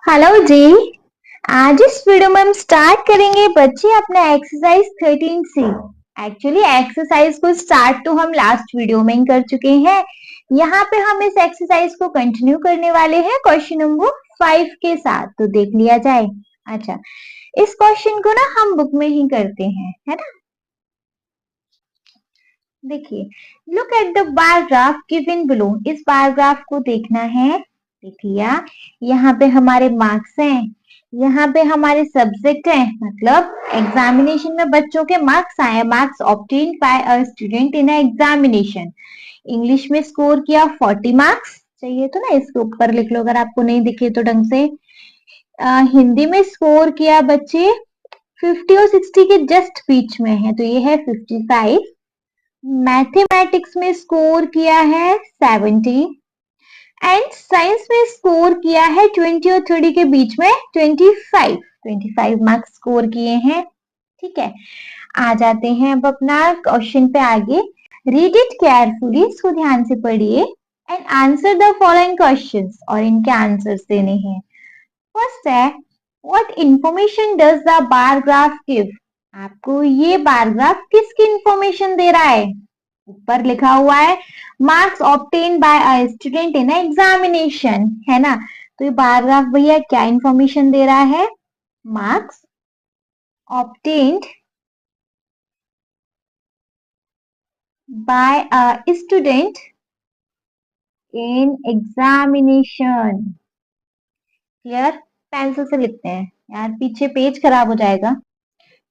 Hello जी। आज इस video में हम स्टार्ट करेंगे बच्चे अपना एक्सरसाइज 13 सी। एक्चुअली एक्सरसाइज को स्टार्ट तो हम लास्ट वीडियो में ही कर चुके हैं। यहाँ पे हम इस एक्सरसाइज को कंटिन्यू करने वाले हैं क्वेश्चन नंबर 5 के साथ, तो देख लिया जाए। अच्छा, इस क्वेश्चन को ना हम बुक में ही करते हैं, है ना। देखिए, look at the bar graph given below. इस बार ग्राफ को देखना है। देख लिया। यहाँ पे हमारे मार्क्स हैं, यहाँ पे हमारे सब्जेक्ट हैं, मतलब एग्जामिनेशन में बच्चों के मार्क्स आए। Marks obtained by a student in examination. English में स्कोर किया 40 मार्क्स। चाहिए तो ना इसके ऊपर लिख लो अगर आपको नहीं दिखे तो ढंग से। हिंदी में स्कोर किया बच्चे 50 और 60 के जस्ट बीच में है, तो ये है 55। मैथमेटिक्स में स्कोर किया है 70 एंड साइंस में स्कोर किया है 20 और 30 के बीच में 25 मार्क्स स्कोर किए हैं। ठीक है, आ जाते हैं अब अपना क्वेश्चन पे आगे। रीड इट केयरफुली, इसको ध्यान से पढ़िए and answer the following questions, और इनके आंसर्स देने हैं। फर्स्ट है, what information does the bar graph give. आपको ये बार ग्राफ किसकी इंफॉर्मेशन दे रहा है। ऊपर लिखा हुआ है marks obtain bye a student in examination, है ना। तो ये पैराग्राफ भैया क्या इंफॉर्मेशन दे रहा है। Marks obtained by a student in examination. Clear. Pencil से लिखते हैं यार, पीछे पेज खराब हो जाएगा।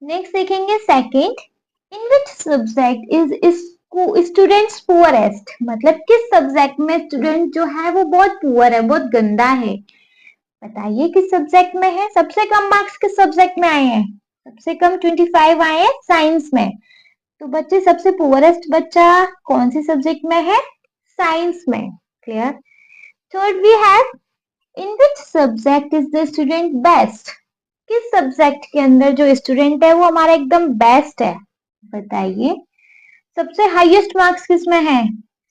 नेक्स्ट देखेंगे second, in which subject is students poorest. मतलब किस सब्जेक्ट में स्टूडेंट जो है वो बहुत पुअर है, बहुत गंदा है। बताइए किस सब्जेक्ट में है। सबसे कम मार्क्स किस सब्जेक्ट में आए हैं। सबसे कम 25 आए हैं साइंस में। तो बच्चे सबसे पुअरेस्ट बच्चा कौन सी सब्जेक्ट में है। साइंस में। Clear. Third we have, in which subject is the student best. किस सब्जेक्ट के अंदर जो स्टूडेंट है वो हमारा एकदम बेस्ट है। बताइए सबसे हाईएस्ट मार्क्स किस में है।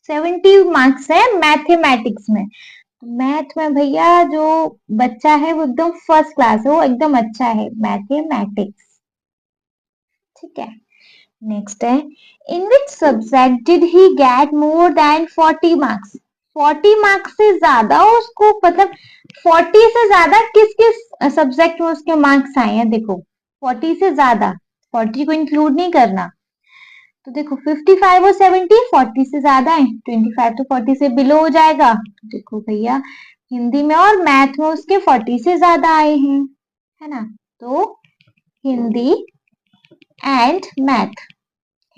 70 मार्क्स है मैथमेटिक्स में। मैथ में भैया जो बच्चा है वो एकदम फर्स्ट क्लास है, वो एकदम अच्छा है मैथमेटिक्स। ठीक है। नेक्स्ट है, in which subject did he get more than 40 marks. 40 marks से ज्यादा उसको, मतलब 40 से ज्यादा किस किस सब्जेक्ट में उसके मार्क्स आए हैं। देखो 40 से ज्यादा, 40 को इंक्लूड नहीं करना। तो देखो 55 और 70 40 से ज्यादा है, 25 तो 40 से बिलो हो जाएगा। देखो भैया हिंदी में और मैथ में उसके 40 से ज्यादा आए हैं, है ना। तो हिंदी एंड मैथ,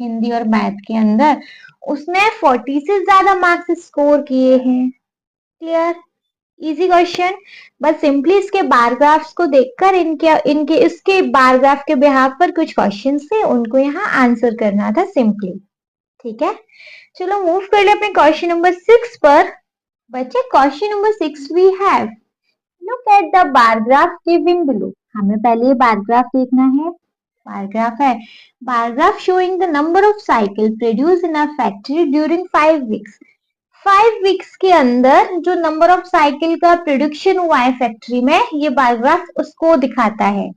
हिंदी और मैथ के अंदर उसने 40 से ज्यादा मार्क्स स्कोर किए हैं। क्लियर। Easy question. बस सिंपली इसके बार ग्राफ्स को देखकर इनके इनके इसके बार ग्राफ के बिहाफ पर कुछ क्वेश्चंस थे, उनको यहाँ आंसर करना था सिंपली। ठीक है, चलो मूव कर ले अपने क्वेश्चन नंबर 6 पर। बच्चे question number 6 we have, look at the bar graph given below. हमें पहले बार ग्राफ देखना है। बार ग्राफ है, bar graph showing the number of cycle produce in a factory during 5 weeks. 5 weeks के अंदर जो नंबर ऑफ साइकिल का production हुआ है फैक्ट्री में, ये बार ग्राफ उसको दिखाता है।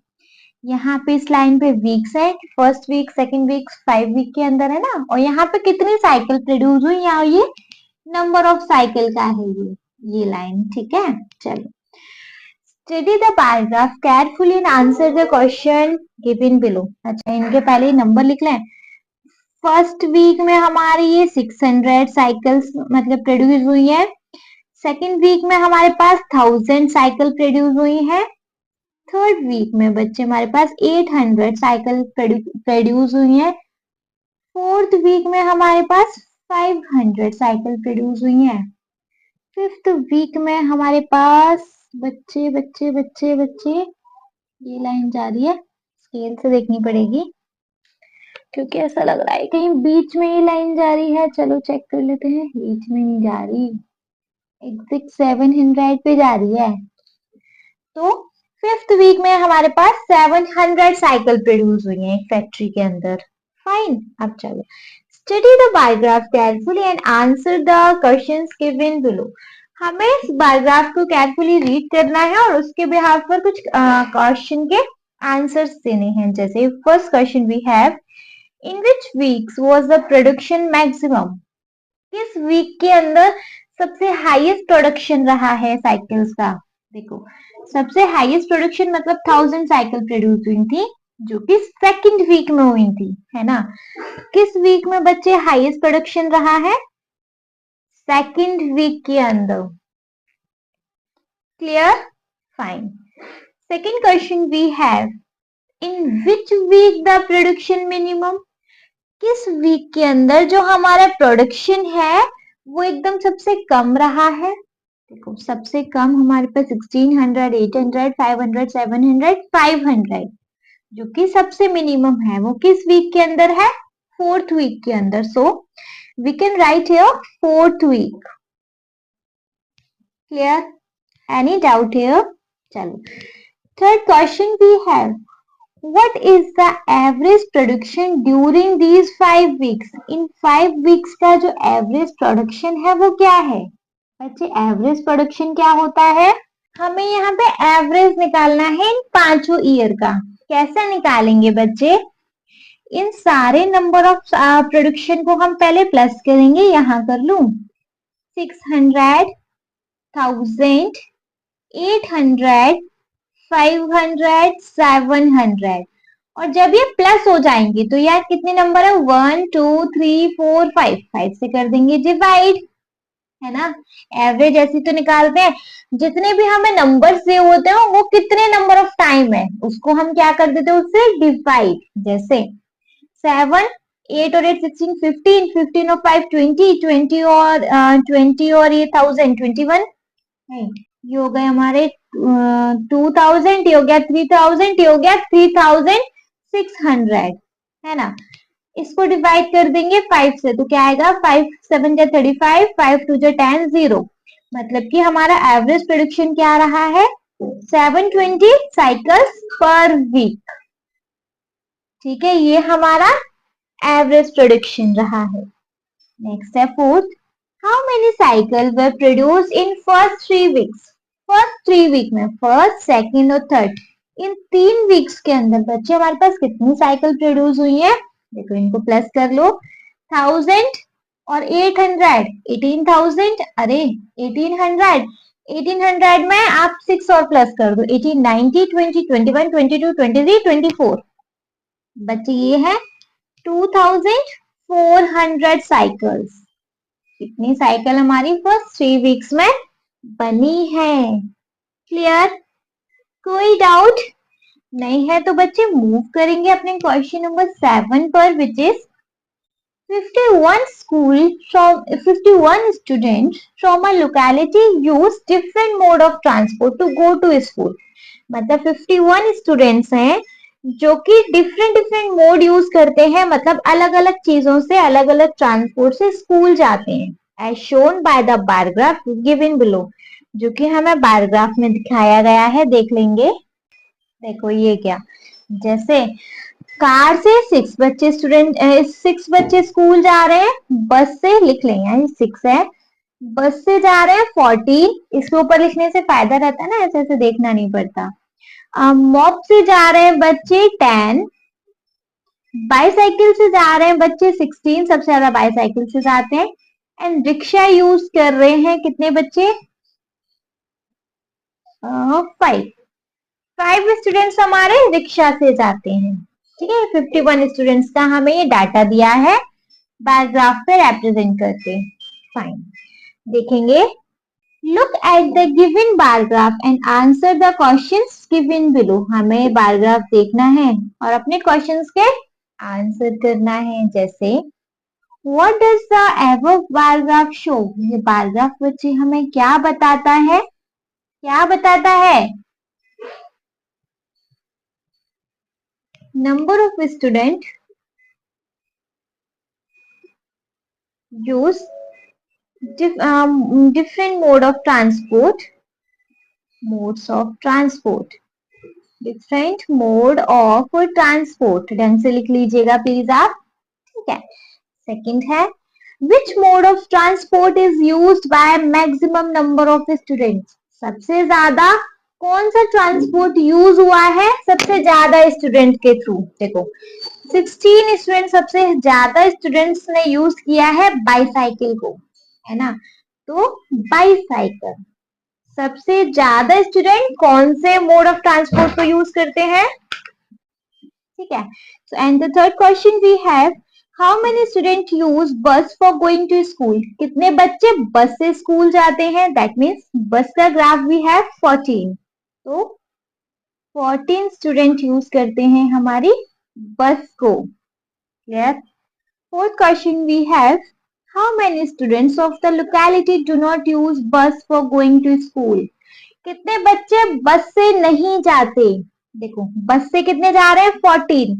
यहाँ पे इस लाइन पे वीक्स है, first week second week 5 week के अंदर है ना, और यहाँ पे कितनी साइकिल प्रोड्यूस हुई, यहाँ ये नंबर ऑफ साइकिल का है ये लाइन। ठीक है, चलो study the paragraph carefully and answer the question given below. अच्छा, इनके पहले ही नंबर लिख लें। फर्स्ट वीक में हमारी ये 600 साइकिल्स मतलब प्रोड्यूस हुई है। सेकंड वीक में हमारे पास 1000 साइकिल प्रोड्यूस हुई है। थर्ड वीक में बच्चे हमारे पास 800 साइकिल प्रोड्यूस हुई है। फोर्थ वीक में हमारे पास 500 साइकिल प्रोड्यूस हुई है। फिफ्थ वीक में हमारे पास बच्चे बच्चे बच्चे बच्चे, ये लाइन जा रही है, स्केल से देखनी पड़ेगी क्योंकि ऐसा लग रहा है कहीं बीच में ये लाइन जा रही है। चलो चेक कर लेते हैं, बीच में नहीं जा रही, एग्जैक्ट 700 पे जा रही है। तो फिफ्थ वीक में हमारे पास 700 साइकिल प्रोड्यूस हुई है एक फैक्ट्री के अंदर। फाइन। अब चलो study the biograph carefully and answer the questions given below. हमें इस बायोग्राफ को केयरफुली रीड करना है और उसके बिहाफ पर कुछ क्वेश्चन के आंसर्स देने हैं। जैसे first question we have, in which weeks was the production maximum? किस वीक के अंदर सबसे हाईएस्ट प्रोडक्शन रहा है साइकिल्स का? देखो, सबसे हाईएस्ट प्रोडक्शन मतलब 1000 साइकिल प्रोड्यूस हुई थी, जो कि सेकंड वीक में हुई थी, है ना। किस वीक में बच्चे हाईएस्ट प्रोडक्शन रहा है? सेकंड वीक के अंदर। Clear? Fine. Second question we have, in which week the production minimum? किस वीक के अंदर जो हमारा प्रोडक्शन है वो एकदम सबसे कम रहा है? देखो, सबसे कम हमारे पास 1600, 800, 500, 700, 500, जो कि सबसे मिनिमम है वो किस वीक के अंदर है? फोर्थ वीक के अंदर। So we can write here fourth week. Clear? Any doubt here? चलो, third question we have, what is the average production during these 5 weeks? इन 5 weeks का जो एवरेज प्रोडक्शन है वो क्या है? बच्चे, एवरेज प्रोडक्शन क्या होता है? हमें यहाँ पे एवरेज निकालना है इन पांचों ईयर का। कैसे निकालेंगे बच्चे? इन सारे नंबर ऑफ प्रोडक्शन को हम पहले प्लस करेंगे। यहाँ कर लू 600, 1000, 800, 500, 700, और जब ये प्लस हो जाएंगे तो यार कितने नंबर है? 1 2 3 4 5, 5 से कर देंगे डिवाइड, है ना। एवरेज ऐसे तो निकालते हैं, जितने भी हमें नंबर से होते हैं वो कितने नंबर ऑफ टाइम है उसको हम क्या कर देते हैं? उससे डिवाइड। जैसे 7, 8 और 8 16, 15, 15 और 5 20, 20 और 20 और ये 1000, 21, ये हो गए हमारे 2000, ये हो गया 3000, ये हो गया 3600, है ना। इसको डिवाइड कर देंगे 5 से तो क्या आएगा? 5 7 जा 35, 5 2 जा 10, 0। मतलब कि हमारा एवरेज प्रोडक्शन क्या रहा है? 720 साइकिल्स पर वीक। ठीक है, ये हमारा एवरेज प्रोडक्शन रहा है। नेक्स्ट है fourth, how many cycle were produce in first 3 weeks? First 3 week में, फर्स्ट सेकेंड और थर्ड, इन 3 वीक्स के अंदर बच्चे हमारे पास कितनी साइकिल प्रोड्यूस हुई है? देखो, इनको प्लस कर लो, 1000 और 800, 18,000, अरे 1800, 1800 में आप 6 और प्लस कर दो, 18, 90, 20, 21, 22, 23, 24, बच्चे ये है 2400 साइकिल्स। कितनी साइकिल हमारी फर्स्ट 3 वीक्स में बनी है? क्लियर? कोई डाउट नहीं है तो बच्चे मूव करेंगे अपने क्वेश्चन नंबर 7 पर, which is 51 students from a locality use different mode of transport to go to school. मतलब 51 स्टूडेंट्स हैं जो कि डिफरेंट मोड यूज करते हैं, मतलब अलग अलग चीजों से, अलग अलग ट्रांसपोर्ट से स्कूल जाते हैं, as shown by the bar graph given below, जो कि हमें बार ग्राफ में दिखाया गया है। देख लेंगे। देखो ये क्या, जैसे कार से 6 बच्चे स्कूल जा रहे हैं, बस से लिख लेंगे 6 है, बस से जा रहे हैं 14, इसके ऊपर लिखने से फायदा रहता है ना, ऐसे ऐसे देखना नहीं पड़ता। मॉप से जा रहे हैं बच्चे 10, बाईसाइकिल से जा रहे हैं बच्चे 16, सबसे ज्यादा बाईसाइकिल से जाते हैं, एंड रिक्शा यूज कर रहे हैं कितने बच्चे? 5 स्टूडेंट्स हमारे रिक्शा से जाते हैं। ठीक है, 51 स्टूडेंट्स का हमें ये डाटा दिया है बार ग्राफ पे रिप्रेजेंट करके। फाइन, देखेंगे, look at the given bar graph and answer the questions given below. हमें बार ग्राफ देखना है और अपने क्वेश्चंस के आंसर करना है। जैसे what does the above bar graph show? ये बार ग्राफ बच्चे हमें क्या बताता है? क्या बताता है? Number of student use different mode of transport, modes of transport, different mode of transport, ढंग से लिख लीजिएगा प्लीज आप। ठीक है, सेकंड है which mode of transport is used by maximum number of students? सबसे ज्यादा कौन सा ट्रांसपोर्ट यूज हुआ है सबसे ज्यादा स्टूडेंट के थ्रू? देखो 16 स्टूडेंट, सबसे ज्यादा स्टूडेंट्स ने यूज किया है बाईसाइकिल को, है ना? तो बाईसाइकिल, सबसे ज्यादा स्टूडेंट कौन से मोड ऑफ ट्रांसपोर्ट को यूज करते हैं? ठीक है। So and the third question we have, how many student use bus for going to school? कितने बच्चे बस से स्कूल जाते हैं? दैट मीन्स बस का ग्राफ वी हैव 14, तो 14 स्टूडेंट यूज करते हैं हमारी बस को। Clear? Fourth question we have, how many students of the locality do not use bus for going to school? कितने बच्चे बस से नहीं जाते? देखो बस से कितने जा रहे हैं? 14,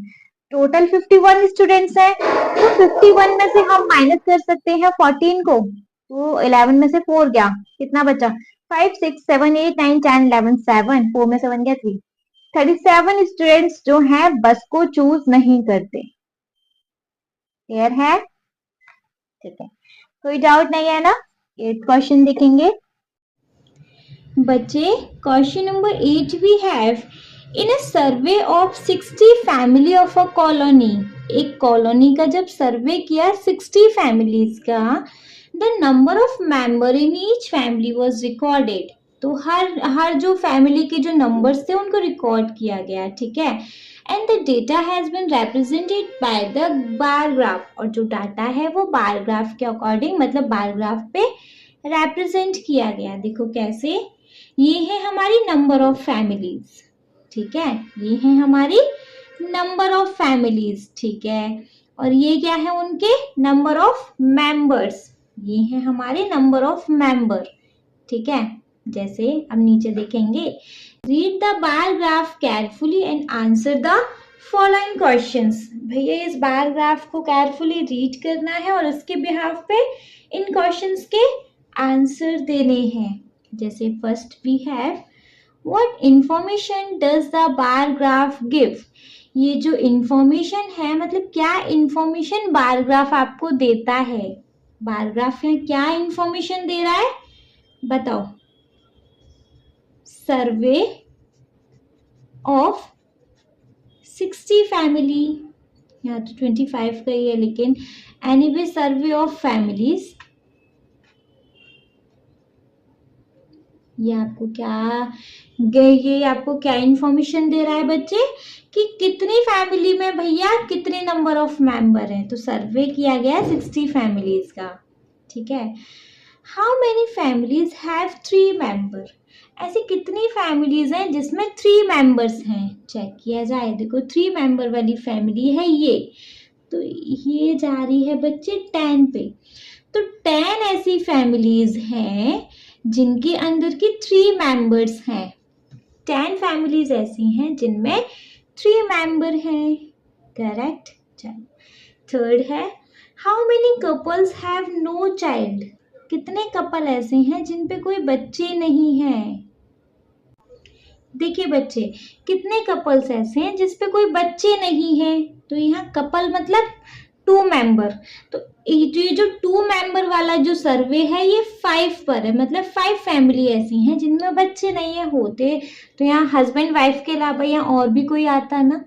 टोटल 51 स्टूडेंट्स हैं, तो 51 में से हम माइनस कर सकते हैं 14 को, तो 11 में से 4 गया, कितना बचा? 5 6 7 8 9 10 11 7, 4 में से 1 गया 3, 37 स्टूडेंट्स जो हैं बस को चूज नहीं करते। क्लियर है? ठीक है, कोई डाउट नहीं है ना? एट क्वेश्चन देखेंगे बच्चे। Question number 8 we have, in a survey of 60 family of a colony, एक कॉलोनी का जब सर्वे किया 60 फैमिलीज का, the number of member in each family was recorded, तो हर जो फैमिली के जो नंबर्स थे उनको रिकॉर्ड किया गया, ठीक है। And the data has been represented by the bar graph, और जो डाटा है वो बार ग्राफ के अकॉर्डिंग, मतलब बार ग्राफ पे रिप्रेजेंट किया गया। देखो कैसे, ये है हमारी नंबर ऑफ फैमिलीज, ठीक है, ये है हमारी नंबर ऑफ फैमिलीज, ठीक है, और ये क्या है उनके नंबर ऑफ मेंबर्स, ये है हमारे नंबर ऑफ मेंबर, ठीक है। जैसे अब नीचे देखेंगे, read the bar graph carefully and answer the following questions. भैया इस बार ग्राफ को केयरफुली रीड करना है और उसके बिहाफ पे इन क्वेश्चंस के आंसर देने हैं। जैसे first we have, what information does the bar graph give? ये जो इंफॉर्मेशन है, मतलब क्या इंफॉर्मेशन बार ग्राफ आपको देता है? बार ग्राफ में क्या इंफॉर्मेशन दे रहा है बताओ? सर्वे ऑफ 60 फैमिली, यहाँ तो 25 का ही है, लेकिन एनीवे सर्वे ऑफ फैमिलीज, ये आपको क्या इंफॉर्मेशन दे रहा है बच्चे कि कितनी फैमिली में भैया कितने नंबर ऑफ मेंबर हैं? तो सर्वे किया गया 60 फैमिलीज का, ठीक है। How many families have 3 member? ऐसी कितनी फैमिलीज हैं जिसमें 3 मेंबर्स हैं? चेक किया जाए, देखो 3 मेंबर वाली फैमिली है ये, तो ये जा रही है बच्चे 10 पे, तो 10 ऐसी फैमिलीज हैं जिनके अंदर की 3 मेंबर्स हैं। 10 फैमिलीज ऐसी हैं जिनमें 3 मेंबर हैं, करेक्ट। चलो थर्ड है, how many couples have no child? कितने कपल ऐसे हैं जिन पे कोई बच्चे नहीं हैं? देखिए बच्चे, कितने कपल्स ऐसे हैं जिस पे कोई बच्चे नहीं हैं? तो यहाँ कपल मतलब 2 मेंबर, तो ये जो 2 मेंबर वाला जो सर्वे है ये 5 पर है, मतलब 5 फैमिली ऐसी हैं जिनमें बच्चे नहीं है। होते तो यहाँ हस्बैंड वाइफ के अलावा यहाँ और भी कोई आता ना,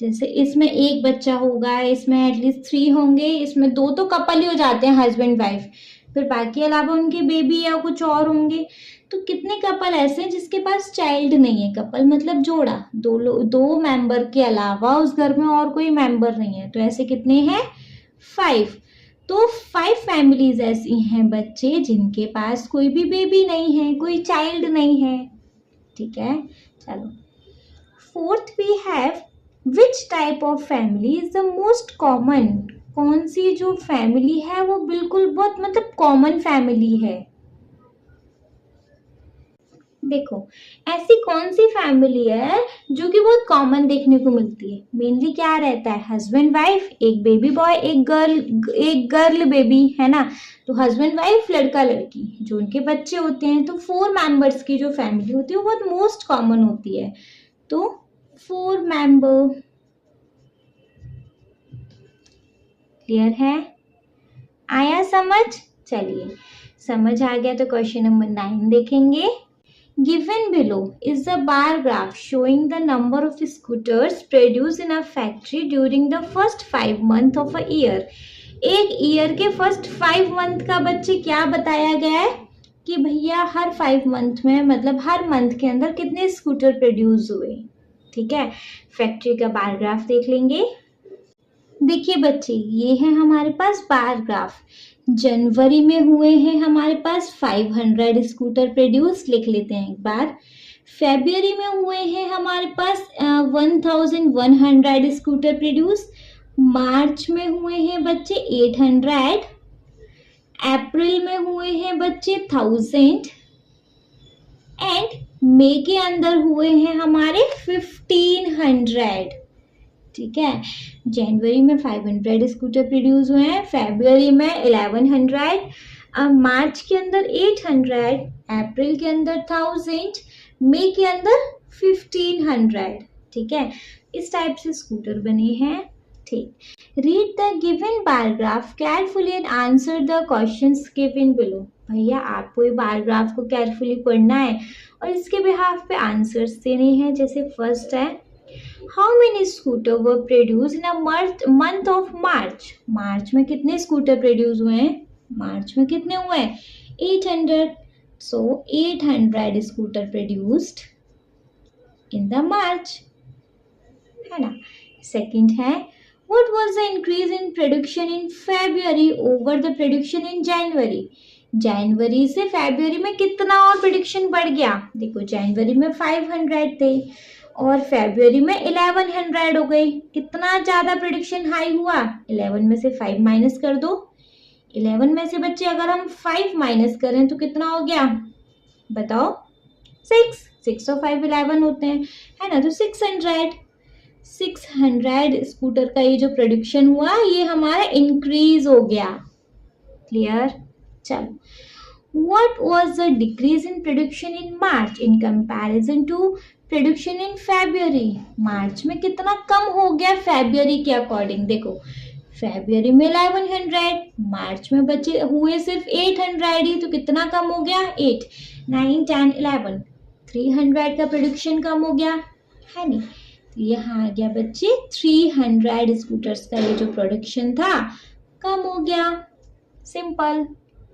जैसे इसमें एक बच्चा होगा, इसमें एटलीस्ट 3 होंगे, इसमें 2 तो कपल ही हो जाते हैं हस्बैंड वाइफ, फिर बाकी अलावा उनके बेबी या कुछ और होंगे। तो कितने कपल ऐसे हैं जिसके पास चाइल्ड नहीं है? कपल मतलब जोड़ा, 2 मेंबर के अलावा उस घर में और कोई मेंबर नहीं है, तो ऐसे कितने हैं? 5। तो 5 फैमिलीज ऐसी हैं बच्चे जिनके पास कोई भी बेबी नहीं है, कोई चाइल्ड नहीं है, ठीक है। चलो fourth we have, which type of family is the most common? कौन सी जो फैमिली है वो बिल्कुल बहुत मतलब कॉमन फैमिली है? देखो ऐसी कौन सी फैमिली है जो कि बहुत कॉमन देखने को मिलती है? मेनली क्या रहता है? हस्बैंड वाइफ, एक बेबी बॉय, एक गर्ल बेबी, है ना? तो हस्बैंड वाइफ, लड़का लड़की, जो उनके बच्चे होते हैं, तो 4 मेंबर्स की जो फैमिली होती है वो बहुत मोस्ट कॉमन होती है, तो 4 मेंबर। क्लियर है? आया समझ? चलिए, समझ आ गया तो क्वेश्चन नंबर 9 देखेंगे। Given below is the bar graph showing the number of scooters produced in a factory during the first 5 months of a year. एक ईयर के फर्स्ट 5 मंथ का बच्चे क्या बताया गया है कि भैया हर 5 मंथ में, मतलब हर मंथ के अंदर कितने स्कूटर प्रोड्यूस हुए। ठीक है, फैक्ट्री का बार ग्राफ देख लेंगे। देखिए बच्चे, ये है हमारे पास बार ग्राफ। जनवरी में हुए हैं हमारे पास 500 स्कूटर प्रोड्यूस, लिख लेते हैं एक बार। फेब्रुअरी में हुए हैं हमारे पास 1100 स्कूटर प्रोड्यूस। मार्च में हुए हैं बच्चे 800। अप्रैल में हुए हैं बच्चे 1000 एंड मई के अंदर हुए हैं हमारे 1500। ठीक है, जनवरी में 500 स्कूटर प्रोड्यूस हुए हैं, फरवरी में 1100, मार्च के अंदर 800, अप्रैल के अंदर 1000, मई के अंदर 1500। ठीक है, इस टाइप से स्कूटर बने हैं। ठीक, read the given bar graph carefully and answer the questions given below. भैया आपको ये बार ग्राफ को केयरफुली पढ़ना है और इसके बिहाफ पे आंसर्स देने हैं। जैसे फर्स्ट है, How many scooter were produced in a month of March? मार्च में कितने स्कूटर प्रोड्यूस हुए हैं? मार्च में कितने हुए हैं? 800. So 800 scooter produced in the March, है ना। सेकंड है, What was the increase in production in February over the production in January? जनवरी से फरवरी में कितना और प्रोडक्शन बढ़ गया? देखो, जनवरी में 500 थे और फरवरी में 1100 हो गई। कितना ज्यादा प्रोडक्शन हाई हुआ? 11 में से 5 माइनस कर दो। 11 में से बच्चे अगर हम 5 माइनस करें तो कितना हो गया? बताओ। 6 और 5 11 होते हैं, है ना। तो 600 स्कूटर का ये जो प्रोडक्शन हुआ ये हमारा इंक्रीज हो गया। क्लियर? चलो, what was the decrease in production in March in comparison to production in February? मार्च में कितना कम हो गया फरवरी के अकॉर्डिंग? देखो, फरवरी में 1100, मार्च में बचे हुए सिर्फ 800 ही, तो कितना कम हो गया? 8, 9, 10, 11, 300 का प्रोडक्शन कम हो गया, है नहीं। तो यहाँ आ गया बच्चे 300 स्कूटर्स का ये जो प्रोडक्शन था कम हो गया। सिंपल।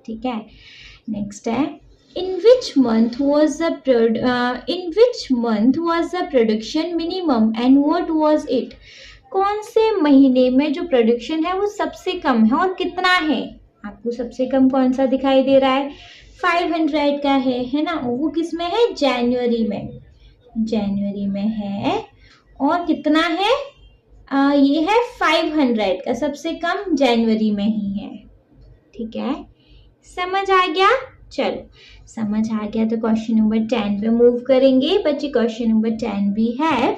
ठीक है, नेक्स्ट है, in which month was the production minimum and what was it? कौन से महीने में जो प्रोडक्शन है वो सबसे कम है और कितना है? आपको सबसे कम कौन सा दिखाई दे रहा है? 500 का है ना। वो किस में है? जनवरी में। जनवरी में है और कितना है? ये है 500 का, सबसे कम जनवरी में ही है। ठीक है, समझ आ गया? चलो, समझ आ गया तो क्वेश्चन नंबर 10 पे मूव करेंगे बच्चे। क्वेश्चन नंबर 10 भी है,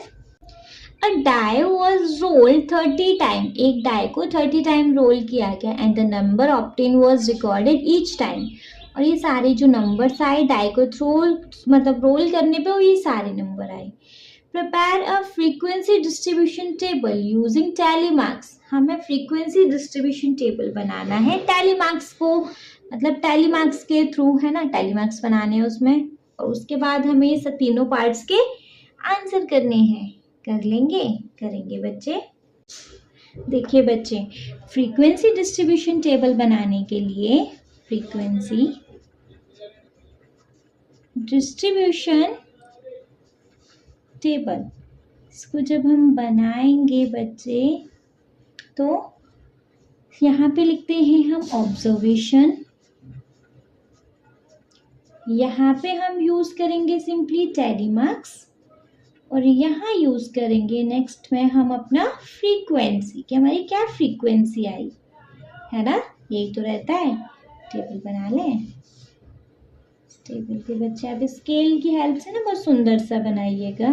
अ डाई वाज रोल्ड 30 टाइम। एक डाई को 30 टाइम रोल किया गया and the number obtain was recorded each time. और ये सारे जो नंबर्स आए डाई को रोल करने पे, वो ये सारे नंबर आए। Prepare a frequency distribution table using tally marks. हमें फ्रीक्वेंसी डिस्ट्रीब्यूशन टेबल बनाना है टैली मार्क्स को, मतलब टैली मार्क्स के थ्रू, है ना। टैली मार्क्स बनाने हैं उसमें, और उसके बाद हमें ये तीनों पार्ट्स के आंसर करने हैं। कर लेंगे? करेंगे बच्चे। देखिए बच्चे, फ्रीक्वेंसी डिस्ट्रीब्यूशन टेबल बनाने के लिए फ्रीक्वेंसी डिस्ट्रीब्यूशन टेबल, इसको जब हम बनाएंगे बच्चे तो यहाँ पे लिखते हैं हम ऑब्जर्वेशन। यहाँ पे हम यूज करेंगे सिंपली टैली मार्क्स और यहाँ यूज करेंगे नेक्स्ट में हम अपना फ्रीक्वेंसी, कि हमारी क्या फ्रीक्वेंसी आई, है ना। यही तो रहता है। टेबल बना लें। टेबल के बच्चे आप स्केल की हेल्प से ना बहुत सुंदर सा बनाइएगा।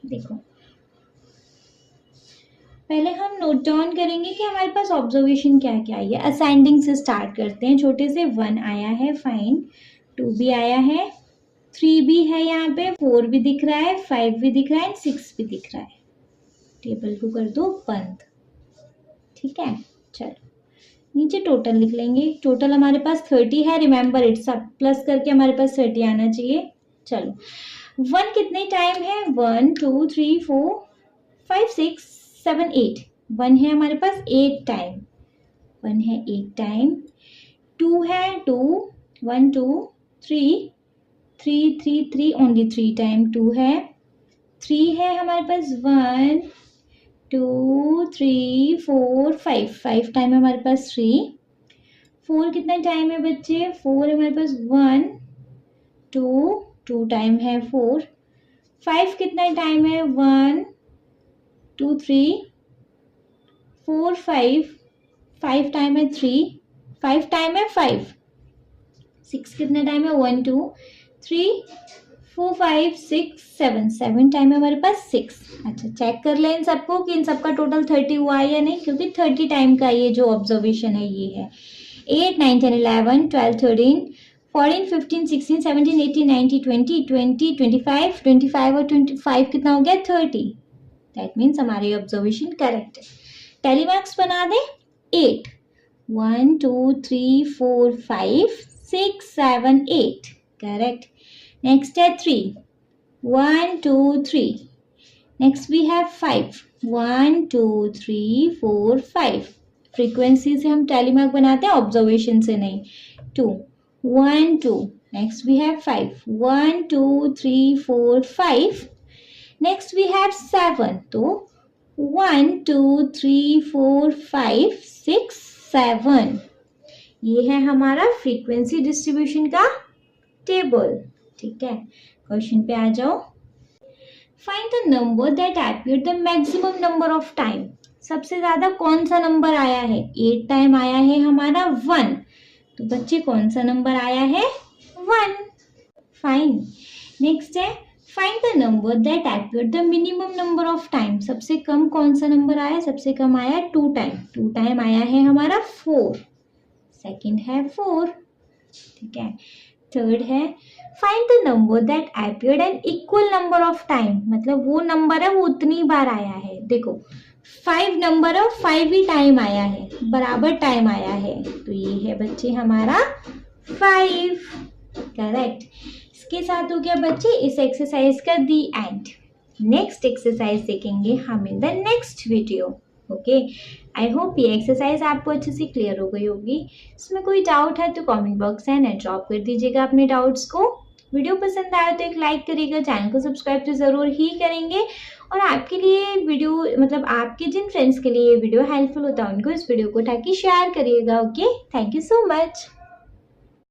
देखो, पहले हम नोट डाउन करेंगे कि हमारे पास ऑब्जर्वेशन क्या क्या आई है। असेंडिंग से स्टार्ट करते हैं। छोटे से 1 आया है, फाइन। 2 भी आया है, 3 भी है, यहाँ पे 4 भी दिख रहा है, 5 भी दिख रहा है, 6 भी दिख रहा है। टेबल को कर दो बंद। ठीक है, चलो नीचे टोटल लिख लेंगे। टोटल हमारे पास 30 है, रिमेंबर इट, सब प्लस करके हमारे पास 30 आना चाहिए। चलो 1 कितने टाइम है? 1 2 3 4 5 6 7 8। 1 है हमारे पास 8 टाइम, 1 है 8 टाइम। 2 है 2, 1 2 3 3 3 3 ओनली 3 टाइम 2 है। 3 है हमारे पास 1 2 3 4 5 टाइम है हमारे पास 3। 4 कितना टाइम है बच्चे? 4 है हमारे पास 1 2 टाइम है 4। 5 कितना टाइम है? 1 2 3 4 5 टाइम है 3, 5 टाइम है 5। 6 कितना टाइम है? 1 2 3 4 5 6 7 टाइम है हमारे पास 6। अच्छा चेक कर लें इन सबको कि इन सबका टोटल 30 हुआ है या नहीं, क्योंकि 30 टाइम का ये जो ऑब्जर्वेशन है ये है। 8 9 10 11 12 13 14 15 16 17 18 19 20 20 25 और 25 कितना हो गया? 30। दैट मीन्स हमारी ऑब्जर्वेशन करेक्ट है। टेली मार्क्स बना दें 8 1 2 3 4 5 6 7 8 करेक्ट। नेक्स्ट है 3 1 2 3। Next we have 5 1 2 3 4 5। फ्रीक्वेंसी से हम टेली मार्क बनाते हैं, ऑब्जर्वेशन से नहीं। 2 1 2। Next we have 5 1 2 3 4 5। Next we have 7, तो 1 2 3 4 5 6 7। ये है हमारा फ्रीक्वेंसी डिस्ट्रीब्यूशन का टेबल। ठीक है, क्वेश्चन पे आ जाओ। Find the number that appeared the maximum number of time. सबसे ज्यादा कौन सा नंबर आया है? 8 टाइम आया है हमारा 1। तो बच्चे कौन सा नंबर आया है? 1। फाइन। नेक्स्ट है find the number that appeared the minimum number of time. सबसे कम कौन सा नंबर आया? सबसे कम आया 2 टाइम। 2 टाइम आया है हमारा 4। सेकंड है 4। ठीक है, थर्ड है find the number that appeared an equal number of time. मतलब वो नंबर है वो उतनी बार आया है। देखो 5 नंबर है, 5 ही टाइम आया है, बराबर टाइम आया है, तो ये है बच्चे हमारा 5। करेक्ट। इसके साथ हो गया बच्चे इस एक्सरसाइज का दी एंड। नेक्स्ट एक्सरसाइज देखेंगे हम in the next video. Okay, I hope ये एक्सरसाइज आपको अच्छे से क्लियर हो गई होगी। इसमें कोई डाउट है तो कमेंट बॉक्स है ना ड्रॉप कर दीजिएगा अपने डाउट्स को। वीडियो पसंद आया तो एक लाइक करिएगा, चैनल को सब्सक्राइब तो ज़रूर ही करेंगे। और आपके लिए वीडियो मतलब आपके जिन फ्रेंड्स के लिए ये वीडियो हेल्पफुल होता है उनको इस वीडियो को ताकि शेयर करिएगा। Okay, thank you so much.